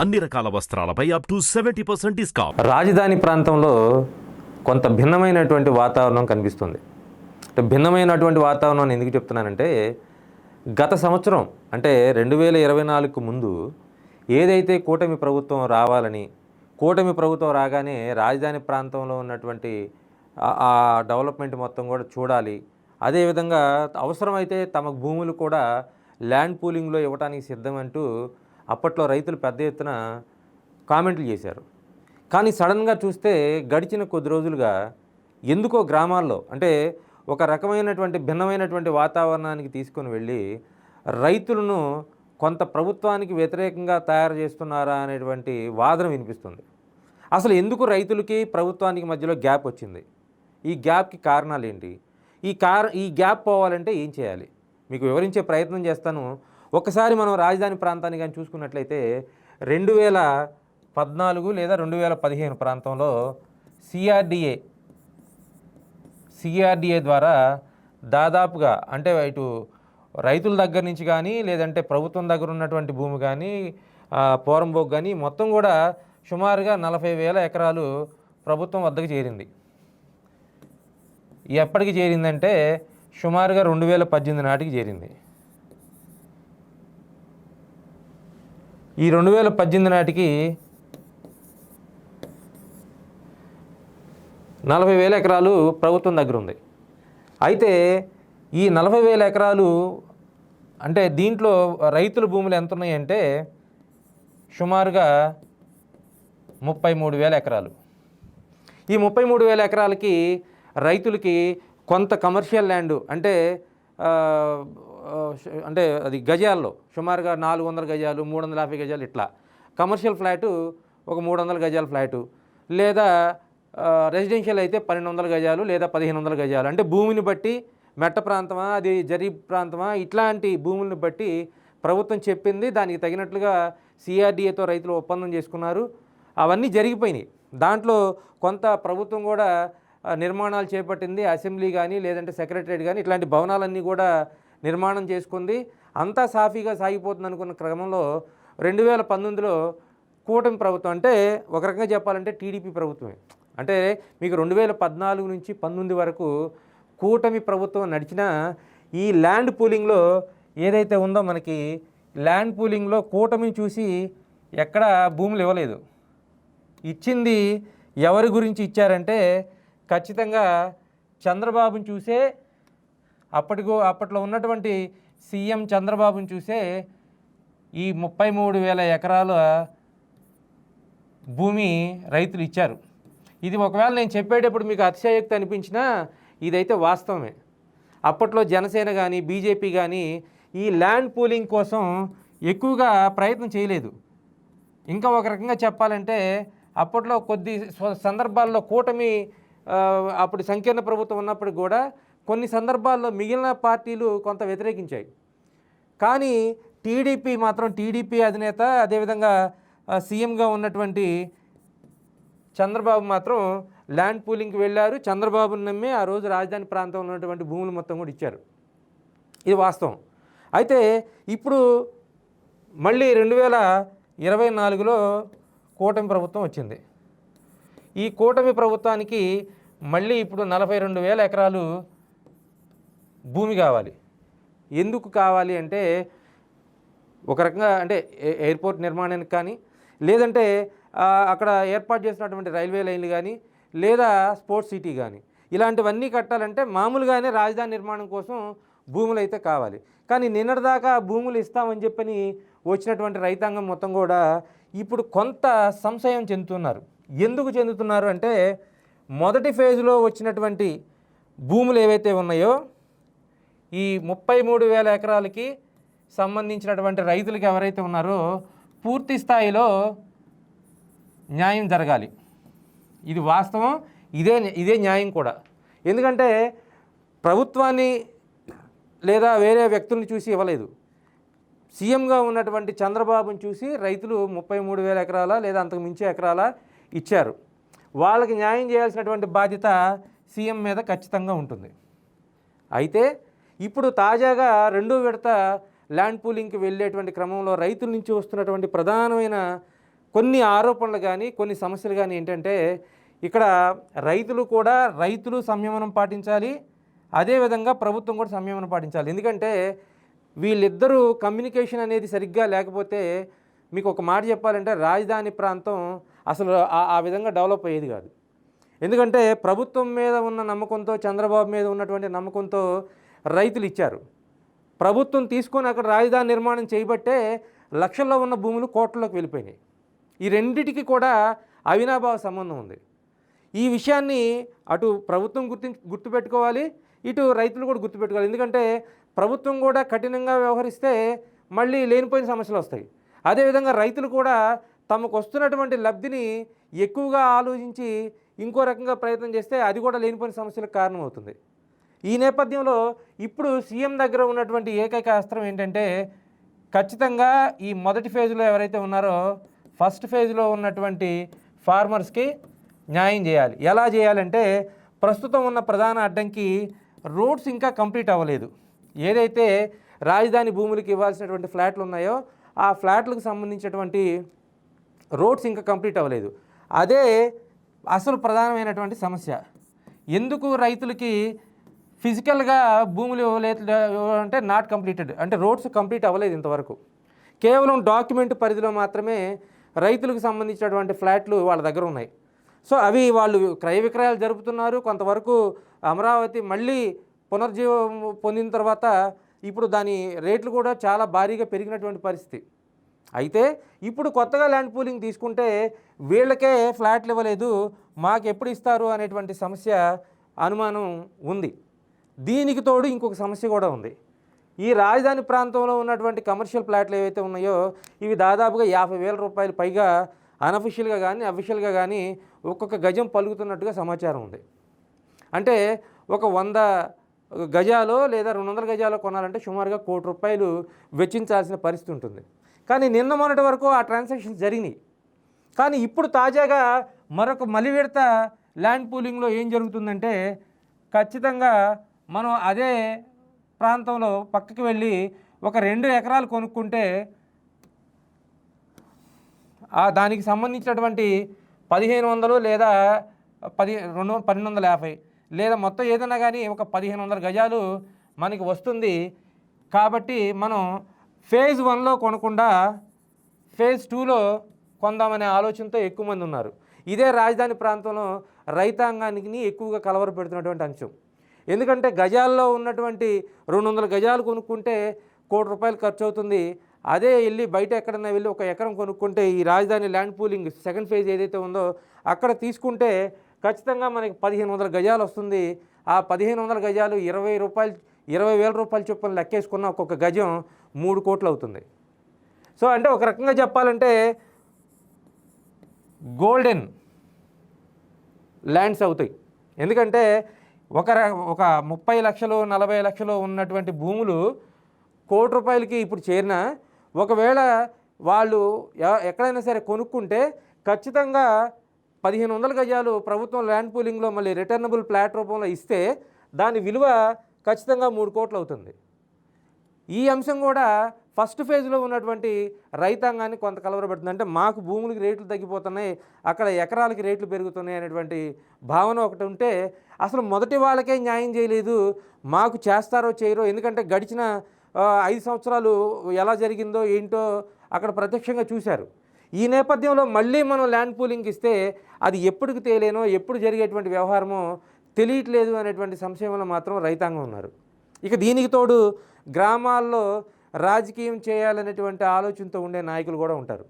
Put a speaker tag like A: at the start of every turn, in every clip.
A: అన్ని రకాల వస్త్రాలపై up to 70% discount.
B: రాజధాని ప్రాంతంలో కొంత భిన్నమైనటువంటి వాతావరణం కనిపిస్తుంది. అంటే భిన్నమైనటువంటి వాతావరణం ఎందుకు చెప్తున్నానంటే, గత సంవత్సరం అంటే 2024కు ముందు ఏదైతే కూటమి ప్రభుత్వం రావాలని, కూటమి ప్రభుత్వం రాగానే రాజధాని ప్రాంతంలో ఉన్నటువంటి ఆ డెవలప్మెంట్ మొత్తం కూడా చూడాలి, అదేవిధంగా అవసరమైతే తమ భూములు కూడా ల్యాండ్ పూలింగ్లో ఇవ్వడానికి సిద్ధమంటూ అప్పట్లో రైతులు పెద్ద ఎత్తున కామెంట్లు చేశారు. కానీ సడన్గా చూస్తే గడిచిన కొద్ది రోజులుగా ఎందుకో గ్రామాల్లో అంటే ఒక రకమైనటువంటి భిన్నమైనటువంటి వాతావరణానికి తీసుకొని వెళ్ళి రైతులను కొంత ప్రభుత్వానికి వ్యతిరేకంగా తయారు చేస్తున్నారా అనేటువంటి వాదన వినిపిస్తుంది. అసలు ఎందుకు రైతులకి ప్రభుత్వానికి మధ్యలో గ్యాప్ వచ్చింది? ఈ గ్యాప్కి కారణాలు ఏంటి? ఈ గ్యాప్ పోవాలంటే ఏం చేయాలి? మీకు వివరించే ప్రయత్నం చేస్తాను. ఒకసారి మనం రాజధాని ప్రాంతాన్ని కానీ చూసుకున్నట్లయితే 2014 లేదా 2015 ప్రాంతంలో సిఆర్డిఏ ద్వారా దాదాపుగా అంటే ఇటు రైతుల దగ్గర నుంచి కానీ లేదంటే ప్రభుత్వం దగ్గర ఉన్నటువంటి భూమి కానీ పోరంబోక్ కానీ మొత్తం కూడా సుమారుగా 40,000 ఎకరాలు ప్రభుత్వం వద్దకు చేరింది. ఎప్పటికి చేరిందంటే సుమారుగా 2018 నాటికి చేరింది. ఈ 2018 నాటికి 40,000 ఎకరాలు ప్రభుత్వం దగ్గర ఉంది. అయితే ఈ 40,000 ఎకరాలు అంటే దీంట్లో రైతుల భూములు ఎంత ఉన్నాయంటే సుమారుగా 33,000 ఎకరాలు. ఈ 33,000 ఎకరాలకి రైతులకి కొంత కమర్షియల్ ల్యాండ్ అంటే అది గజాల్లో సుమారుగా 400 గజాలు 350 గజాలు ఇట్లా కమర్షియల్ ఫ్లాటు ఒక 300 గజాల ఫ్లాటు, లేదా రెసిడెన్షియల్ అయితే 1200 గజాలు లేదా 1500 గజాలు, అంటే భూమిని బట్టి మెట్ట ప్రాంతమా అది జరీబ్ ప్రాంతమా ఇట్లాంటి భూములను బట్టి ప్రభుత్వం చెప్పింది. దానికి తగినట్లుగా సిఆర్డిఏతో రైతులు ఒప్పందం చేసుకున్నారు. అవన్నీ జరిగిపోయినాయి. దాంట్లో కొంత ప్రభుత్వం కూడా నిర్మాణాలు చేపట్టింది. అసెంబ్లీ కానీ లేదంటే సెక్రటరేట్ కానీ ఇట్లాంటి భవనాలన్నీ కూడా నిర్మాణం చేసుకుంది. అంతా సాఫీగా సాగిపోతుంది అనుకున్న క్రమంలో 2019లో కూటమి ప్రభుత్వం అంటే ఒక రకంగా చెప్పాలంటే టీడీపీ ప్రభుత్వమే, అంటే మీకు 2014 నుంచి 19 వరకు కూటమి ప్రభుత్వం నడిచిన ఈ ల్యాండ్ పూలింగ్లో ఏదైతే ఉందో మనకి ల్యాండ్ పూలింగ్లో కూటమిని చూసి ఎక్కడ భూములు ఇవ్వలేదు. ఇచ్చింది ఎవరి గురించి ఇచ్చారంటే ఖచ్చితంగా చంద్రబాబుని చూసే, అప్పట్లో ఉన్నటువంటి సీఎం చంద్రబాబుని చూసే ఈ 33,000 ఎకరాల భూమి రైతులు ఇచ్చారు. ఇది ఒకవేళ నేను చెప్పేటప్పుడు మీకు అతిశయోక్తి అనిపించినా ఇదైతే వాస్తవమే. అప్పట్లో జనసేన కానీ బీజేపీ కానీ ఈ ల్యాండ్ పూలింగ్ కోసం ఎక్కువగా ప్రయత్నం చేయలేదు. ఇంకా ఒక రకంగా చెప్పాలంటే అప్పట్లో కొద్ది సందర్భాల్లో కూటమి అప్పుడు సంకీర్ణ ప్రభుత్వం ఉన్నప్పుడు కూడా కొన్ని సందర్భాల్లో మిగిలిన పార్టీలు కొంత వ్యతిరేకించాయి. కానీ టీడీపీ అధినేత అదేవిధంగా సీఎంగా ఉన్నటువంటి చంద్రబాబు మాత్రం ల్యాండ్ పూలింగ్కి వెళ్ళారు. చంద్రబాబుని నమ్మి ఆ రోజు రాజధాని ప్రాంతంలో ఉన్నటువంటి భూములు మొత్తం కూడా ఇచ్చారు. ఇది వాస్తవం. అయితే ఇప్పుడు మళ్ళీ 2024లో కూటమి ప్రభుత్వం వచ్చింది. ఈ కూటమి ప్రభుత్వానికి మళ్ళీ ఇప్పుడు 42,000 ఎకరాలు భూమి కావాలి. ఎందుకు కావాలి అంటే ఒక రకంగా అంటే ఎయిర్పోర్ట్ నిర్మాణానికి కానీ లేదంటే అక్కడ ఏర్పాటు చేసినటువంటి రైల్వే లైన్లు కానీ లేదా స్పోర్ట్స్ సిటీ కానీ ఇలాంటివన్నీ కట్టాలంటే మామూలుగానే రాజధాని నిర్మాణం కోసం భూములు అయితే కావాలి. కానీ నిన్నటిదాకా భూములు ఇస్తామని చెప్పని వచ్చినటువంటి రైతాంగం మొత్తం కూడా ఇప్పుడు కొంత సంశయం చెందుతున్నారు. ఎందుకు చెందుతున్నారు అంటే మొదటి ఫేజ్లో వచ్చినటువంటి భూములు ఏవైతే ఉన్నాయో ఈ 33,000 ఎకరాలకి సంబంధించినటువంటి రైతులకు ఎవరైతే ఉన్నారో పూర్తి స్థాయిలో న్యాయం జరగాలి. ఇది వాస్తవం, ఇదే న్యాయం కూడా. ఎందుకంటే ప్రభుత్వాన్ని లేదా వేరే వ్యక్తుల్ని చూసి ఇవ్వలేదు. సీఎంగా ఉన్నటువంటి చంద్రబాబుని చూసి రైతులు 33,000 ఎకరాల లేదా అంతకు మించి ఎకరాల ఇచ్చారు. వాళ్ళకి న్యాయం చేయాల్సినటువంటి బాధ్యత సీఎం మీద ఖచ్చితంగా ఉంటుంది. అయితే ఇప్పుడు తాజాగా రెండో విడత ల్యాండ్ పూలింగ్కి వెళ్ళేటువంటి క్రమంలో రైతుల నుంచి వస్తున్నటువంటి ప్రధానమైన కొన్ని ఆరోపణలు కానీ కొన్ని సమస్యలు కానీ ఏంటంటే ఇక్కడ రైతులు సంయమనం పాటించాలి, అదేవిధంగా ప్రభుత్వం కూడా సంయమనం పాటించాలి. ఎందుకంటే వీళ్ళిద్దరూ కమ్యూనికేషన్ అనేది సరిగ్గా లేకపోతే మీకు ఒక మాట చెప్పాలంటే రాజధాని ప్రాంతం అసలు ఆ విధంగా డెవలప్ అయ్యేది కాదు. ఎందుకంటే ప్రభుత్వం మీద ఉన్న నమ్మకంతో, చంద్రబాబు మీద ఉన్నటువంటి నమ్మకంతో రైతులు ఇచ్చారు. ప్రభుత్వం తీసుకొని అక్కడ రాజధాని నిర్మాణం చేయబట్టే లక్షల్లో ఉన్న భూములు కోట్లలోకి వెళ్ళిపోయినాయి. ఈ రెండిటికి కూడా అవినాభావ సంబంధం ఉంది. ఈ విషయాన్ని అటు ప్రభుత్వం గుర్తుపెట్టుకోవాలి, ఇటు రైతులు కూడా గుర్తుపెట్టుకోవాలి. ఎందుకంటే ప్రభుత్వం కూడా కఠినంగా వ్యవహరిస్తే మళ్ళీ లేనిపోయిన సమస్యలు వస్తాయి. అదేవిధంగా రైతులు కూడా తమకు వస్తున్నటువంటి లబ్ధిని ఎక్కువగా ఆలోచించి ఇంకో రకంగా ప్రయత్నం చేస్తే అది కూడా లేనిపోయిన సమస్యలకు కారణమవుతుంది. ఈ నేపథ్యంలో ఇప్పుడు సీఎం దగ్గర ఉన్నటువంటి ఏకైక అస్త్రం ఏంటంటే ఖచ్చితంగా ఈ మొదటి ఫేజ్లో ఎవరైతే ఉన్నారో ఫస్ట్ ఫేజ్లో ఉన్నటువంటి ఫార్మర్స్కి న్యాయం చేయాలి. ఎలా చేయాలంటే ప్రస్తుతం ఉన్న ప్రధాన అడ్డంకి రోడ్స్ ఇంకా కంప్లీట్ అవ్వలేదు. ఏదైతే రాజధాని భూములకి ఇవ్వాల్సినటువంటి ఫ్లాట్లు ఉన్నాయో ఆ ఫ్లాట్లకు సంబంధించినటువంటి రోడ్స్ ఇంకా కంప్లీట్ అవ్వలేదు. అదే అసలు ప్రధానమైనటువంటి సమస్య. ఎందుకు రైతులకి ఫిజికల్గా భూములు ఇవ్వలేదు అంటే నాట్ కంప్లీటెడ్, అంటే రోడ్స్ కంప్లీట్ అవ్వలేదు ఇంతవరకు. కేవలం డాక్యుమెంట్ పరిధిలో మాత్రమే రైతులకు సంబంధించినటువంటి ఫ్లాట్లు వాళ్ళ దగ్గర ఉన్నాయి. సో అవి వాళ్ళు క్రయ విక్రయాలు జరుపుతున్నారు. కొంతవరకు అమరావతి మళ్ళీ పునర్జీవం పొందిన తర్వాత ఇప్పుడు దాని రేట్లు కూడా చాలా భారీగా పెరిగినటువంటి పరిస్థితి. అయితే ఇప్పుడు కొత్తగా ల్యాండ్ పూలింగ్ తీసుకుంటే వీళ్ళకే ఫ్లాట్లు ఇవ్వలేదు, మాకు ఎప్పుడు ఇస్తారు అనేటువంటి సమస్య అనుమానం ఉంది. దీనికి తోడు ఇంకొక సమస్య కూడా ఉంది. ఈ రాజధాని ప్రాంతంలో ఉన్నటువంటి కమర్షియల్ ఫ్లాట్లు ఏవైతే ఉన్నాయో ఇవి దాదాపుగా 50,000 రూపాయలు పైగా అన్అఫిషియల్గా కానీ అఫిషియల్గా కానీ ఒక్కొక్క గజం పలుకుతున్నట్టుగా సమాచారం ఉంది. అంటే ఒక 100 గజాలో లేదా 200 గజాలో కొనాలంటే సుమారుగా ₹1 కోటి వెచ్చించాల్సిన పరిస్థితి ఉంటుంది. కానీ నిన్న మొన్నటి వరకు ఆ ట్రాన్సాక్షన్స్ జరిగినాయి. కానీ ఇప్పుడు తాజాగా మరొక మలి విడత ల్యాండ్ పూలింగ్లో ఏం జరుగుతుందంటే ఖచ్చితంగా మనం అదే ప్రాంతంలో పక్కకి వెళ్ళి ఒక 2 ఎకరాలు కొనుక్కుంటే దానికి సంబంధించినటువంటి 1,500 లేదా 1,250 లేదా మొత్తం ఏదైనా కానీ ఒక 1,500 గజాలు మనకి వస్తుంది. కాబట్టి మనం ఫేజ్ 1లో కొనకుండా ఫేజ్ 2లో కొందామనే ఆలోచనతో ఎక్కువ మంది ఉన్నారు. ఇదే రాజధాని ప్రాంతంలో రైతాంగానికి ఎక్కువగా కలవరపెడుతున్నటువంటి అంశం. ఎందుకంటే గజాల్లో ఉన్నటువంటి 200 గజాలు కొనుక్కుంటే ₹1 కోటి ఖర్చు అవుతుంది. అదే వెళ్ళి బయట ఎక్కడన్నా వెళ్ళి 1 ఎకరం కొనుక్కుంటే ఈ రాజధాని ల్యాండ్ పూలింగ్ సెకండ్ ఫేజ్ ఏదైతే ఉందో అక్కడ తీసుకుంటే ఖచ్చితంగా మనకి 1,500 గజాలు వస్తుంది. ఆ 1,500 గజాలు ₹20,000 చొప్పున లెక్కేసుకున్న ఒక్కొక్క గజం 3 కోట్లు అవుతుంది. సో అంటే ఒక రకంగా చెప్పాలంటే గోల్డెన్ ల్యాండ్స్ అవుతాయి. ఎందుకంటే ఒక 30 లక్షలు 40 లక్షలు ఉన్నటువంటి భూములు ₹1 కోటికి ఇప్పుడు చేరినా ఒకవేళ వాళ్ళు ఎక్కడైనా సరే కొనుక్కుంటే ఖచ్చితంగా 1,500 గజాలు ప్రభుత్వం ల్యాండ్ పూలింగ్లో మళ్ళీ రిటర్నబుల్ ప్లాట్ రూపంలో ఇస్తే దాని విలువ ఖచ్చితంగా 3 కోట్లు అవుతుంది. ఈ అంశం కూడా ఫస్ట్ ఫేజ్లో ఉన్నటువంటి రైతాంగాన్ని కొంత కలవరపెడుతుంది. అంటే మాకు భూములకి రేట్లు తగ్గిపోతున్నాయి, అక్కడ ఎకరాలకి రేట్లు పెరుగుతున్నాయి అనేటువంటి భావన ఒకటి ఉంటే అసలు మొదటి వాళ్ళకే న్యాయం చేయలేదు, మాకు చేస్తారో చేయరో. ఎందుకంటే గడిచిన 5 సంవత్సరాలు ఎలా జరిగిందో ఏంటో అక్కడ ప్రత్యక్షంగా చూశారు. ఈ నేపథ్యంలో మళ్ళీ మనం ల్యాండ్ పూలింగ్ ఇస్తే అది ఎప్పటికి తేలేనో ఎప్పుడు జరిగేటువంటి వ్యవహారమో తెలియట్లేదు అనేటువంటి సంశయంలో మాత్రం రైతాంగం ఉన్నారు. ఇక దీనికి తోడు గ్రామాల్లో రాజకీయం చేయాలనేటువంటి ఆలోచనతో ఉండే నాయకులు కూడా ఉంటారు.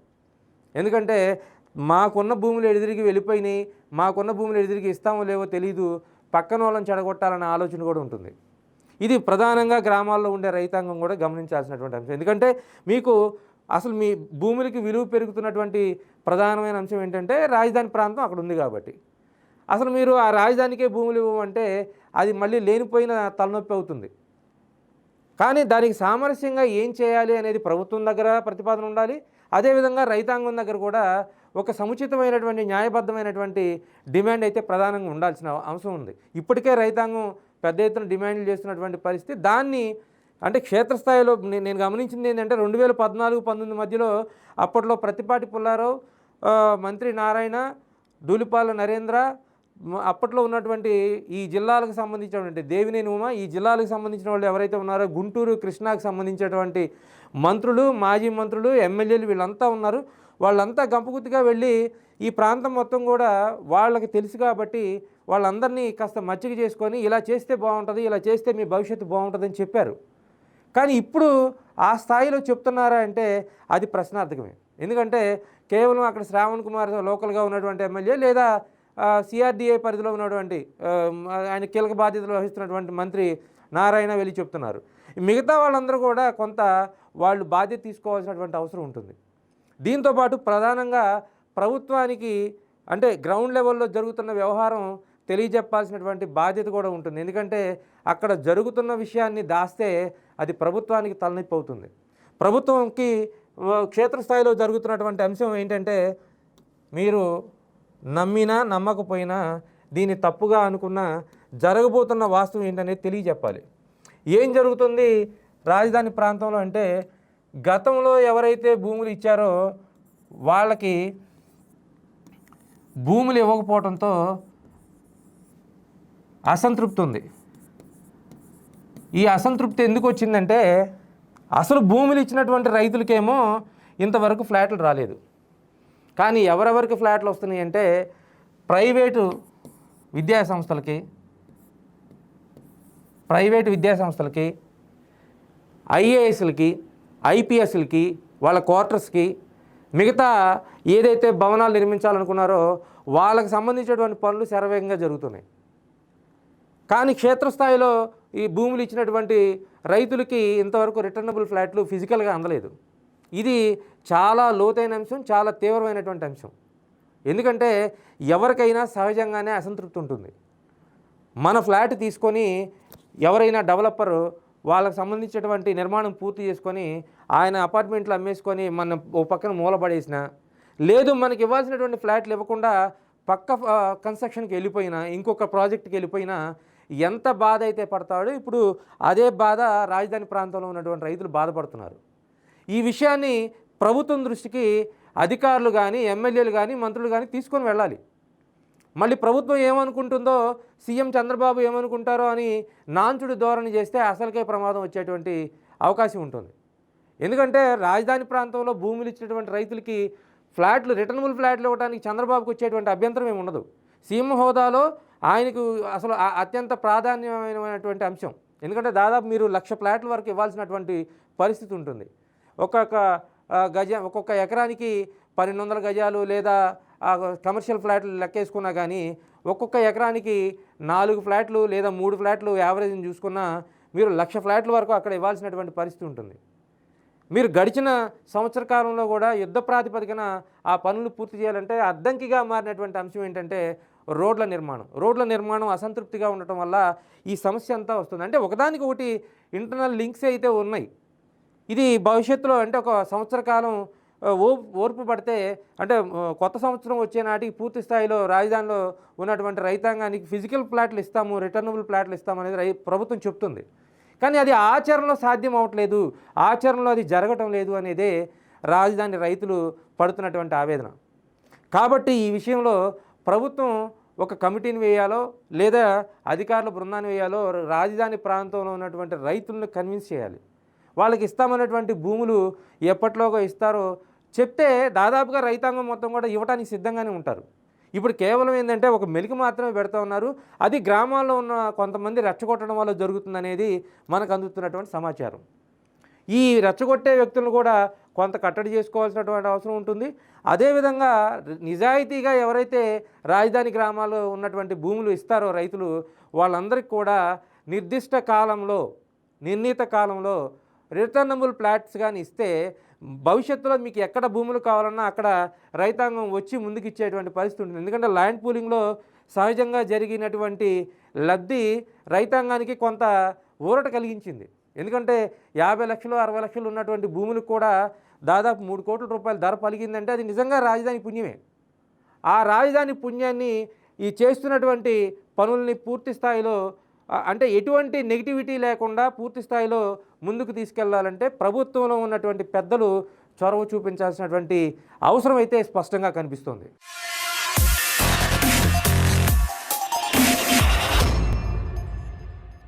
B: ఎందుకంటే మాకున్న భూములు ఎదురికి వెళ్ళిపోయినాయి, మాకున్న భూములు ఎదురికి ఇస్తామో లేవో తెలీదు, పక్కన వాళ్ళని చెడగొట్టాలనే ఆలోచన కూడా ఉంటుంది. ఇది ప్రధానంగా గ్రామాల్లో ఉండే రైతాంగం కూడా గమనించాల్సినటువంటి అంశం. ఎందుకంటే మీకు అసలు మీ భూములకి విలువ పెరుగుతున్నటువంటి ప్రధానమైన అంశం ఏంటంటే రాజధాని ప్రాంతం అక్కడ ఉంది కాబట్టి. అసలు మీరు ఆ రాజధానికే భూములు ఇవ్వమంటే అది మళ్ళీ లేనిపోయిన తలనొప్పి అవుతుంది. కానీ దానికి సామరస్యంగా ఏం చేయాలి అనేది ప్రభుత్వం దగ్గర ప్రతిపాదన ఉండాలి. అదేవిధంగా రైతాంగం దగ్గర కూడా ఒక సముచితమైనటువంటి న్యాయబద్ధమైనటువంటి డిమాండ్ అయితే ప్రధానంగా ఉండాల్సిన అవసరం ఉంది. ఇప్పటికే రైతాంగం పెద్ద ఎత్తున డిమాండ్లు చేస్తున్నటువంటి పరిస్థితి. దాన్ని అంటే క్షేత్రస్థాయిలో నేను గమనించింది ఏంటంటే 2014-19 మధ్యలో అప్పట్లో ప్రతిపాటి పుల్లారావు, మంత్రి నారాయణ, ధూళిపాల నరేంద్ర, అప్పట్లో ఉన్నటువంటి ఈ జిల్లాలకు సంబంధించినటువంటి దేవినేని ఉమ, ఈ జిల్లాలకు సంబంధించిన వాళ్ళు ఎవరైతే ఉన్నారో గుంటూరు, కృష్ణాకు సంబంధించినటువంటి మంత్రులు, మాజీ మంత్రులు, ఎమ్మెల్యేలు వీళ్ళంతా ఉన్నారు. వాళ్ళంతా గంపగుత్తిగా వెళ్ళి ఈ ప్రాంతం మొత్తం కూడా వాళ్ళకి తెలుసు కాబట్టి వాళ్ళందరినీ కాస్త మచ్చిక చేసుకొని ఇలా చేస్తే బాగుంటుంది, ఇలా చేస్తే మీ భవిష్యత్తు బాగుంటుందని చెప్పారు. కానీ ఇప్పుడు ఆ స్థాయిలో చెప్తున్నారా అంటే అది ప్రశ్నార్థకమే. ఎందుకంటే కేవలం అక్కడ శ్రావణ్ కుమార్ లోకల్గా ఉన్నటువంటి ఎమ్మెల్యే లేదా సిఆర్డీఏ పరిధిలో ఉన్నటువంటి ఆయన కీలక బాధ్యతలు వహిస్తున్నటువంటి మంత్రి నారాయణ వెళ్ళి చెప్తున్నారు. మిగతా వాళ్ళందరూ కూడా కొంత వాళ్ళు బాధ్యత తీసుకోవాల్సినటువంటి అవసరం ఉంటుంది. దీంతోపాటు ప్రధానంగా ప్రభుత్వానికి అంటే గ్రౌండ్ లెవెల్లో జరుగుతున్న వ్యవహారం తెలియజెప్పాల్సినటువంటి బాధ్యత కూడా ఉంటుంది. ఎందుకంటే అక్కడ జరుగుతున్న విషయాన్ని దాస్తే అది ప్రభుత్వానికి తలనొప్పి అవుతుంది. ప్రభుత్వంకి క్షేత్రస్థాయిలో జరుగుతున్నటువంటి అంశం ఏంటంటే మీరు నమ్మినా నమ్మకపోయినా దీన్ని తప్పుగా అనుకున్నా జరగబోతున్న వాస్తవం ఏంటనేది తెలియజెప్పాలి. ఏం జరుగుతుంది రాజధాని ప్రాంతంలో అంటే గతంలో ఎవరైతే భూములు ఇచ్చారో వాళ్ళకి భూములు ఇవ్వకపోవడంతో అసంతృప్తి ఉంది. ఈ అసంతృప్తి ఎందుకు వచ్చిందంటే అసలు భూములు ఇచ్చినటువంటి రైతులకేమో ఇంతవరకు ఫ్లాట్లు రాలేదు. కానీ ఎవరెవరికి ఫ్లాట్లు వస్తున్నాయి అంటే ప్రైవేటు విద్యాసంస్థలకి, ఐఏఎస్లకి, ఐపీఎస్లకి, వాళ్ళ క్వార్టర్స్కి, మిగతా ఏదైతే భవనాలు నిర్మించాలనుకున్నారో వాళ్ళకి సంబంధించినటువంటి పనులు శరవేగంగా జరుగుతున్నాయి. కానీ క్షేత్రస్థాయిలో ఈ భూములు ఇచ్చినటువంటి రైతులకి ఇంతవరకు రిటర్నబుల్ ఫ్లాట్లు ఫిజికల్గా అందలేదు. ఇది చాలా లోతైన అంశం, చాలా తీవ్రమైనటువంటి అంశం. ఎందుకంటే ఎవరికైనా సహజంగానే అసంతృప్తి ఉంటుంది. మన ఫ్లాట్ తీసుకొని ఎవరైనా డెవలపర్ వాళ్ళకి సంబంధించినటువంటి నిర్మాణం పూర్తి చేసుకొని ఆయన అపార్ట్మెంట్లు అమ్మేసుకొని మన ఓ పక్కన మూలపడేసిన, లేదు మనకి ఇవ్వాల్సినటువంటి ఫ్లాట్లు ఇవ్వకుండా పక్క కన్స్ట్రక్షన్కి వెళ్ళిపోయినా, ఇంకొక ప్రాజెక్ట్కి వెళ్ళిపోయినా ఎంత బాధ అయితే పడతాడో ఇప్పుడు అదే బాధ రాజధాని ప్రాంతంలో ఉన్నటువంటి రైతులు బాధపడుతున్నారు. ఈ విషయాన్ని ప్రభుత్వం దృష్టికి అధికారులు కానీ, ఎమ్మెల్యేలు కానీ, మంత్రులు కానీ తీసుకొని వెళ్ళాలి. మళ్ళీ ప్రభుత్వం ఏమనుకుంటుందో, సీఎం చంద్రబాబు ఏమనుకుంటారో అని నాంచుడు ధోరణి చేస్తే అసలుకే ప్రమాదం వచ్చేటువంటి అవకాశం ఉంటుంది. ఎందుకంటే రాజధాని ప్రాంతంలో భూములు ఇచ్చినటువంటి రైతులకి ఫ్లాట్లు, రిటర్నబుల్ ఫ్లాట్లు ఇవ్వడానికి చంద్రబాబుకు వచ్చేటువంటి అభ్యంతరం ఏమి ఉండదు. సీఎం హోదాలో ఆయనకు అసలు అత్యంత ప్రాధాన్యమైనటువంటి అంశం. ఎందుకంటే దాదాపు మీరు 1,00,000 ఫ్లాట్ల వరకు ఇవ్వాల్సినటువంటి పరిస్థితి ఉంటుంది. ఒక్కొక్క ఎకరానికి 1,200 గజాలు లేదా కమర్షియల్ ఫ్లాట్లు లెక్కేసుకున్నా కానీ ఒక్కొక్క ఎకరానికి 4 ఫ్లాట్లు లేదా 3 ఫ్లాట్లు యావరేజ్ని చూసుకున్నా మీరు 1,00,000 ఫ్లాట్ల వరకు అక్కడ ఇవ్వాల్సినటువంటి పరిస్థితి ఉంటుంది. మీరు గడిచిన సంవత్సర కాలంలో కూడా యుద్ధ ప్రాతిపదికన ఆ పనులు పూర్తి చేయాలంటే అడ్డంకిగా మారినటువంటి అంశం ఏంటంటే రోడ్ల నిర్మాణం అసంతృప్తిగా ఉండటం వల్ల ఈ సమస్య అంతా వస్తుంది. అంటే ఒకదానికి ఒకటి ఇంటర్నల్ లింక్స్ అయితే ఉన్నాయి. ఇది భవిష్యత్తులో అంటే ఒక సంవత్సర కాలం ఓర్పు పడితే అంటే కొత్త సంవత్సరం వచ్చే నాటికి పూర్తి స్థాయిలో రాజధానిలో ఉన్నటువంటి రైతాంగానికి ఫిజికల్ ఫ్లాట్లు ఇస్తాము, రిటర్నబుల్ ఫ్లాట్లు ఇస్తాము అనేది ప్రభుత్వం చెప్తుంది. కానీ అది ఆచరణలో సాధ్యం అవ్వట్లేదు, ఆచరణలో అది జరగటం లేదు అనేదే రాజధాని రైతులు పడుతున్నటువంటి ఆవేదన. కాబట్టి ఈ విషయంలో ప్రభుత్వం ఒక కమిటీని వేయాలో లేదా అధికారుల బృందాన్ని వేయాలో రాజధాని ప్రాంతంలో ఉన్నటువంటి రైతులను కన్విన్స్ చేయాలి. వాళ్ళకి ఇస్తామన్నటువంటి భూములు ఎప్పట్లోగా ఇస్తారో చెప్తే దాదాపుగా రైతాంగం మొత్తం కూడా ఇవ్వడానికి సిద్ధంగానే ఉంటారు. ఇప్పుడు కేవలం ఏంటంటే ఒక మెలికి మాత్రమే పెడతా ఉన్నారు. అది గ్రామాల్లో ఉన్న కొంతమంది రెచ్చగొట్టడం వల్ల జరుగుతుందనేది మనకు అందుతున్నటువంటి సమాచారం. ఈ రెచ్చగొట్టే వ్యక్తులను కూడా కొంత కట్టడి చేసుకోవాల్సినటువంటి అవసరం ఉంటుంది. అదేవిధంగా నిజాయితీగా ఎవరైతే రాజధాని గ్రామాల్లో ఉన్నటువంటి భూములు ఇస్తారో రైతులు వాళ్ళందరికీ కూడా నిర్దిష్ట కాలంలో, నిర్ణీత కాలంలో రిటర్నబుల్ ఫ్లాట్స్ కానీ ఇస్తే భవిష్యత్తులో మీకు ఎక్కడ భూములు కావాలన్నా అక్కడ రైతాంగం వచ్చి ముందుకు ఇచ్చేటువంటి పరిస్థితి ఉంటుంది. ఎందుకంటే ల్యాండ్ పూలింగ్లో సహజంగా జరిగినటువంటి లబ్ధి రైతాంగానికి కొంత ఊరట కలిగించింది. ఎందుకంటే 50 లక్షలు 60 లక్షలు ఉన్నటువంటి భూములకు కూడా దాదాపు 3 కోట్ల రూపాయల ధర పలిగిందంటే అది నిజంగా రాజధాని పుణ్యమే. ఆ రాజధాని పుణ్యాన్ని ఈ చేస్తున్నటువంటి పనుల్ని పూర్తి స్థాయిలో అంటే ఎటువంటి నెగిటివిటీ లేకుండా పూర్తి స్థాయిలో ముందుకు తీసుకెళ్లాలంటే ప్రభుత్వంలో ఉన్నటువంటి పెద్దలు చొరవ చూపించాల్సినటువంటి అవసరం అయితే స్పష్టంగా కనిపిస్తుంది.